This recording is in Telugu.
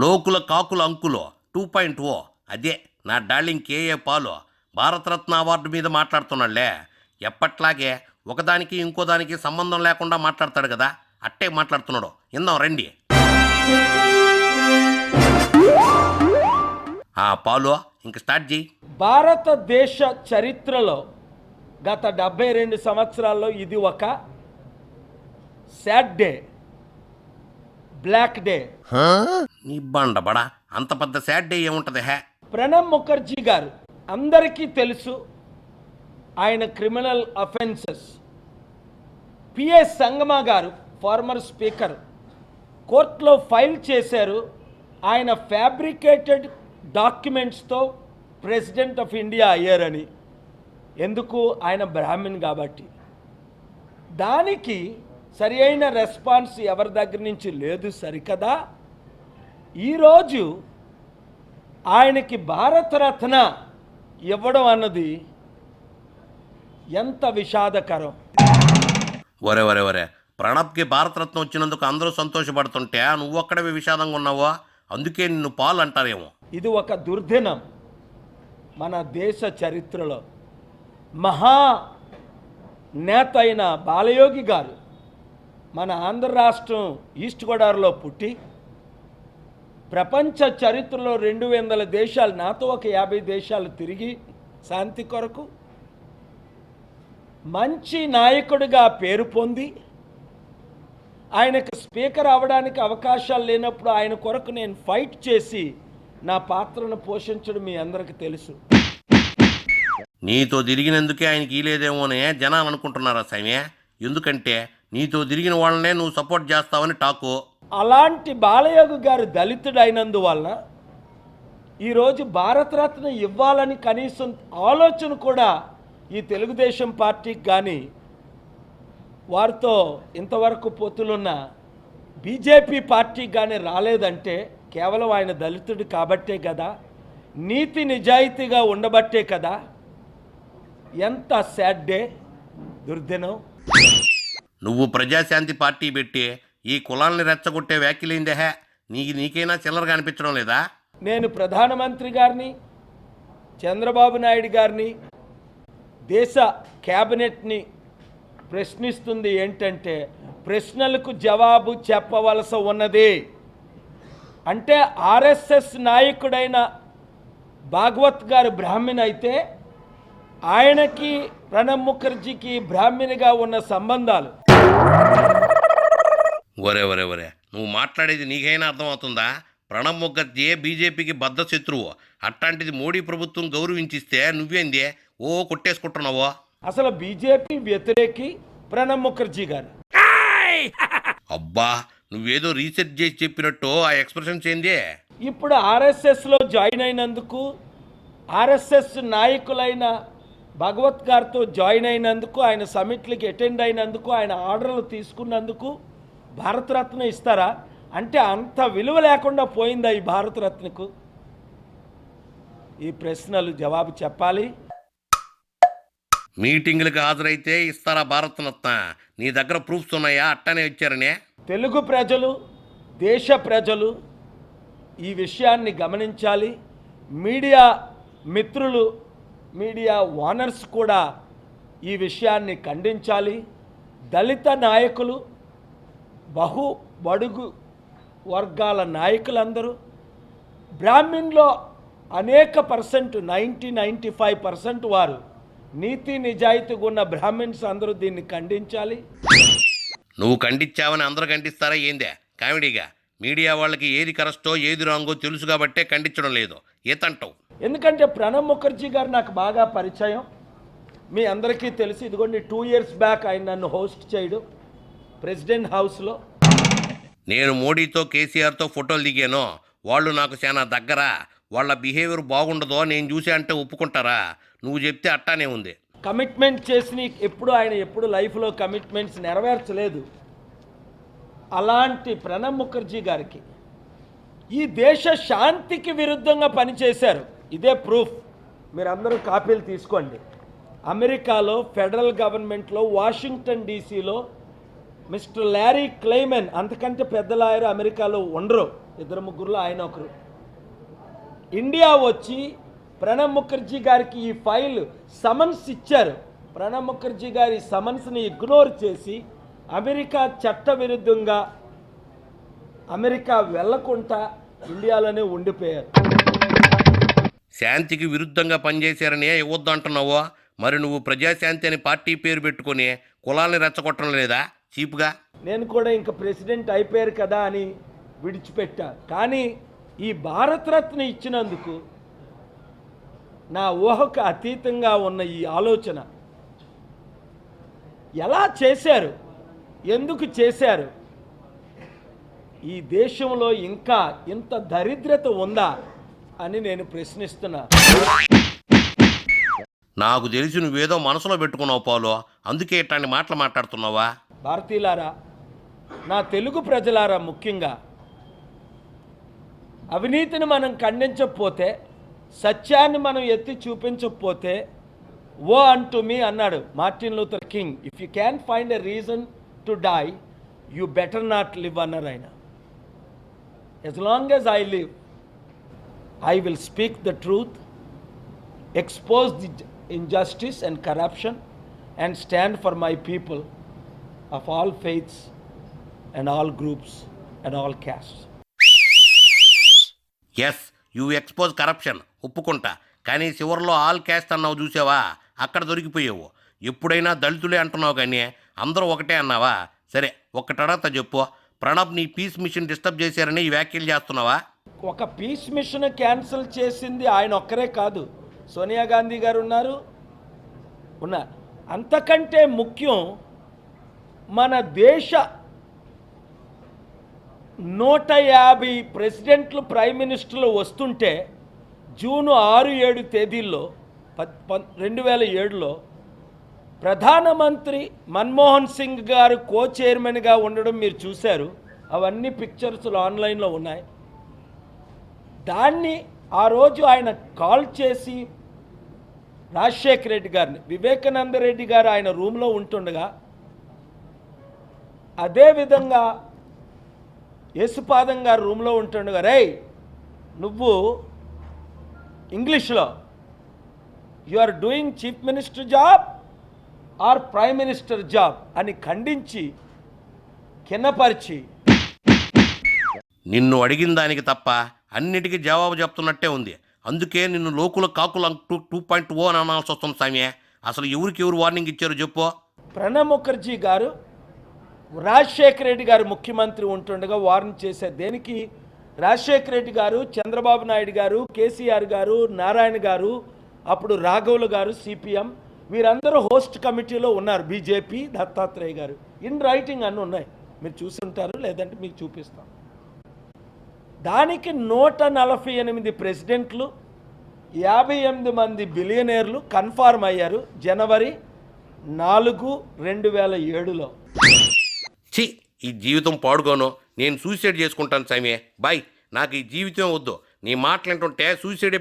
లోకుల కాకుల అంకులో 2.0 అదే నా డార్లింగ్ కేఏ పాలు భారతరత్న అవార్డు మీద మాట్లాడుతున్నాళ్లే. ఎప్పట్లాగే ఒకదానికి ఇంకోదానికి సంబంధం లేకుండా మాట్లాడతాడు కదా, అట్టే మాట్లాడుతున్నాడు. ఇందాం రండి. పాలు ఇంక స్టార్ట్ చేయి. భారతదేశ చరిత్రలో గత 72 సంవత్సరాల్లో ఇది ఒక సాడ్ డే, బ్లాక్ డే. నీ బండబడా అంత పెద్ద సాడ్ డే ఏముంటది? ప్రణబ్ ముఖర్జీ గారు అందరికీ తెలుసు, ఆయన క్రిమినల్ అఫెన్సెస్. పిఎస్ సంగమా గారు ఫార్మర్ స్పీకర్ కోర్టులో ఫైల్ చేశారు. ఆయన ఫ్యాబ్రికేటెడ్ డాక్యుమెంట్స్తో ప్రెసిడెంట్ ఆఫ్ ఇండియా అయ్యారని. ఎందుకు? ఆయన బ్రాహ్మణ్ కాబట్టి. దానికి సరి అయిన రెస్పాన్స్ ఎవరి దగ్గర నుంచి లేదు సరికదా. ఈరోజు ఆయనకి భారతరత్న ఇవ్వడం అన్నది ఎంత విషాదకరం. ఒరే ఒరే ఒరే, ప్రణబ్కి భారతరత్న వచ్చినందుకు అందరూ సంతోషపడుతుంటే నువ్వు ఒక్కడే విషాదంగా ఉన్నావా? అందుకే నిన్ను పాలు అంటారేమో. ఇది ఒక దుర్దినం మన దేశ చరిత్రలో. మహా నేత అయిన బాలయోగి గారు మన ఆంధ్ర రాష్ట్రం ఈస్ట్ గోదావరిలో పుట్టి ప్రపంచ చరిత్రలో 200 దేశాలు, నాతో ఒక 50 దేశాలు తిరిగి శాంతి కొరకు మంచి నాయకుడిగా పేరు పొంది, ఆయనకు స్పీకర్ అవ్వడానికి అవకాశాలు లేనప్పుడు ఆయన కొరకు నేను ఫైట్ చేసి నా పాత్రను పోషించడం మీ అందరికీ తెలుసు. నీతో తిరిగినందుకే ఆయనకి ఇలేదేమోనే జనాలు అనుకుంటున్నారా సమయ? ఎందుకంటే నీతో తిరిగిన వాళ్ళనే నువ్వు సపోర్ట్ చేస్తావని టాకు. అలాంటి బాలయోగి గారు దళితుడు అయినందువలన ఈరోజు భారతరత్న ఇవ్వాలని కనీసం ఆలోచన కూడా ఈ తెలుగుదేశం పార్టీకి కానీ వారితో ఇంతవరకు పొత్తులున్న బీజేపీ పార్టీకి కానీ రాలేదంటే కేవలం ఆయన దళితుడు కాబట్టే కదా, నీతి నిజాయితీగా ఉండబట్టే కదా. ఎంత సాడ్ డే, దుర్దినం. నువ్వు ప్రజాశాంతి పార్టీ పెట్టి ఈ కులాల్ని రెచ్చగొట్టే వ్యాఖ్యలేందే నీకైనా చిల్లరగా అనిపించడం లేదా? నేను ప్రధానమంత్రి గారిని, చంద్రబాబు నాయుడు గారిని, దేశ క్యాబినెట్ని ప్రశ్నిస్తుంది ఏంటంటే, ప్రశ్నలకు జవాబు చెప్పవలసి ఉన్నది. అంటే ఆర్ఎస్ఎస్ నాయకుడైన భాగవత్ గారు బ్రాహ్మణ్ అయితే ఆయనకి ప్రణబ్ ముఖర్జీకి బ్రాహ్మణిగా ఉన్న సంబంధాలు. ఒరే ఒరే ఒరే, నువ్వు మాట్లాడేది నీకైనా అర్థమవుతుందా? ప్రణబ్ ముఖర్జీ బీజేపీకి బద్ధ శత్రువు. అట్లాంటిది మోడీ ప్రభుత్వం గౌరవించిస్తే నువ్వేంది కొట్టేసుకుంటున్నావో? అసలు బీజేపీ వ్యతిరేకి ప్రణబ్ ముఖర్జీ గారు. అబ్బా, నువ్వేదో రీసెర్చ్ చేసి చెప్పినట్టు ఆ ఎక్స్ప్రెషన్స్ ఏంది? ఇప్పుడు ఆర్ఎస్ఎస్లో జాయిన్ అయినందుకు, ఆర్ఎస్ఎస్ నాయకులైన భగవత్ గారితో జాయిన్ అయినందుకు, ఆయన సమిట్లకి అటెండ్ అయినందుకు, ఆయన ఆర్డర్లు తీసుకున్నందుకు భారతరత్న ఇస్తారా? అంటే అంత విలువ లేకుండా పోయిందా ఈ భారతరత్నకు? ఈ ప్రశ్నలు జవాబు చెప్పాలి. మీటింగులకు హాజరైతే ఇస్తారా భారతరత్న? నీ దగ్గర ప్రూఫ్స్ ఉన్నాయా అట్టనే ఇచ్చారనే? తెలుగు ప్రజలు, దేశ ప్రజలు ఈ విషయాన్ని గమనించాలి. మీడియా మిత్రులు, మీడియా ఓనర్స్ కూడా ఈ విషయాన్ని ఖండించాలి. దళిత నాయకులు, బడుగు వర్గాల నాయకులందరూ, బ్రాహ్మణ్లో అనేక పర్సెంట్ 95% వారు నీతి నిజాయితీగా ఉన్న బ్రాహ్మణ్స్ అందరూ దీన్ని ఖండించాలి. నువ్వు ఖండించావని అందరూ ఖండిస్తారా ఏందే కామెడీగా? మీడియా వాళ్ళకి ఏది కరెక్టో ఏది రాంగో తెలుసు కాబట్టే ఖండించడం లేదు. ఏతంటావు? ఎందుకంటే ప్రణబ్ ముఖర్జీ గారు నాకు బాగా పరిచయం, మీ అందరికీ తెలుసు. ఇదిగోండి 2 years బ్యాక్ ఆయన నన్ను హోస్ట్ చేయడం ప్రెసిడెంట్ హౌస్లో. నేను మోడీతో కేసీఆర్తో ఫోటోలు దిగాను. వాళ్ళు నాకు చాలా దగ్గర. వాళ్ళ బిహేవియర్ బాగుండదో నేను చూసే అంటే ఒప్పుకుంటారా? నువ్వు చెప్తే అట్టానే ఉంది. కమిట్మెంట్ చేసి ఎప్పుడు లైఫ్లో కమిట్మెంట్స్ నెరవేర్చలేదు. అలాంటి ప్రణబ్ ముఖర్జీ గారికి ఈ దేశ శాంతికి విరుద్ధంగా పనిచేశారు. ఇదే ప్రూఫ్. మీరందరూ కాపీలు తీసుకోండి. అమెరికాలో ఫెడరల్ గవర్నమెంట్లో వాషింగ్టన్ డీసీలో మిస్టర్ ల్యారీ క్లైమెన్, అంతకంటే పెద్ద లాయర్ అమెరికాలో ఉండరు, ఇద్దరు ముగ్గురులో ఆయన ఒకరు. ఇండియా వచ్చి ప్రణబ్ ముఖర్జీ గారికి ఈ ఫైల్ సమన్స్ ఇచ్చారు. ప్రణబ్ ముఖర్జీ గారి సమన్స్ని ఇగ్నోర్ చేసి అమెరికా చట్టవిరుద్ధంగా అమెరికా వెళ్లకుండా ఇండియాలోనే ఉండిపోయారు. శాంతికి విరుద్ధంగా పనిచేశారని ఇవ్వద్దు అంటున్నావో, మరి నువ్వు ప్రజాశాంతి అని పార్టీ పేరు పెట్టుకొని కులాల్ని రెచ్చగొట్టడం లేదా చీప్గా? నేను కూడా ఇంకా ప్రెసిడెంట్ అయిపోయారు కదా అని విడిచిపెట్టా. కానీ ఈ భారతరత్న ఇచ్చినందుకు నా ఊహకు అతీతంగా ఉన్న ఈ ఆలోచన, ఎలా చేశారు, ఎందుకు చేశారు, ఈ దేశంలో ఇంకా ఇంత దరిద్రత ఉందా అని నేను ప్రశ్నిస్తున్నా. నాకు తెలిసి నువ్వేదో మనసులో పెట్టుకున్నావు పాలు, అందుకే ఇట్లాంటి మాటలు మాట్లాడుతున్నావా? భారతీయులారా, నా తెలుగు ప్రజలారా, ముఖ్యంగా అవినీతిని మనం ఖండించకపోతే, సత్యాన్ని మనం ఎత్తి చూపించకపోతే, ఓ అంటూ మీ అన్నాడు Martin Luther King, if you can find a reason to die you better not live అన్నారు ఆయన. as long as I live, I will speak the truth, expose the injustice and corruption, and stand for my people of all faiths and all groups and all castes. Yes, you expose corruption ఒప్పుకుంటా, కానీ చివరిలో ఆల్ క్యాస్ట్ అన్నావు చూసావా, అక్కడ దొరికిపోయావు. ఎప్పుడైనా దళితులే అంటున్నావు కానీ అందరూ ఒకటే అన్నావా? సరే, ఒక్కటడతా చెప్పు, ప్రణబ్ నీ పీస్ మిషన్ డిస్టర్బ్ చేశారని ఈ వ్యాఖ్యలు చేస్తున్నావా? ఒక పీస్ మిషన్ క్యాన్సిల్ చేసింది ఆయన ఒక్కరే కాదు, సోనియా గాంధీ గారు ఉన్నారు. అంతకంటే ముఖ్యం, మన దేశ 150 ప్రెసిడెంట్లు, ప్రైమ్ మినిస్టర్లు వస్తుంటే జూన్ 6-7 తేదీల్లో 2007లో ప్రధానమంత్రి మన్మోహన్ సింగ్ గారు కో చైర్మన్గా ఉండడం మీరు చూశారు. అవన్నీ పిక్చర్స్ ఆన్లైన్లో ఉన్నాయి. దాన్ని ఆ రోజు ఆయన కాల్ చేసి రాజశేఖర రెడ్డి గారిని, వివేకానంద రెడ్డి గారు ఆయన రూమ్లో ఉంటుండగా, అదేవిధంగా యేసుపాదం గారు రూమ్లో ఉంటుండగా, రేయ్ నువ్వు ఇంగ్లీష్లో you are doing chief minister job or prime minister job అని ఖండించి కిన్నపరిచి, నిన్ను అడిగిన దానికి తప్ప అన్నిటికీ జవాబు చెప్తున్నట్టే ఉంది. అందుకే నిన్ను లోకుల కాకుల 2.0 అని అనాల్సి వస్తుంది సామి. అసలు ఎవరికి ఎవరు వార్నింగ్ ఇచ్చారు చెప్పు? ప్రణబ్ ముఖర్జీ గారు రాజశేఖర రెడ్డి గారు ముఖ్యమంత్రి ఉంటుండగా వార్న్ చేశారు. దేనికి? రాజశేఖర రెడ్డి గారు, చంద్రబాబు నాయుడు గారు, కేసీఆర్ గారు, నారాయణ గారు, అప్పుడు రాఘవులు గారు సిపిఎం, వీరందరూ హోస్ట్ కమిటీలో ఉన్నారు. బీజేపీ, దత్తాత్రేయ గారు, ఇన్ రైటింగ్ అన్నీ ఉన్నాయి, మీరు చూసుంటారు, లేదంటే మీకు చూపిస్తాం. దానికి 148 ప్రెసిడెంట్లు, 58 మంది బిలియనీర్లు కన్ఫార్మ్ అయ్యారు జనవరి 4, 2007లో. ఛీ, ఈ జీవితం పాడుకోను, నేను సూసైడ్ చేసుకుంటాను సామి. బాయ్, నాకు ఈ జీవితం వద్దు. నీ మాటలు ఏంటంటే సూసైడ్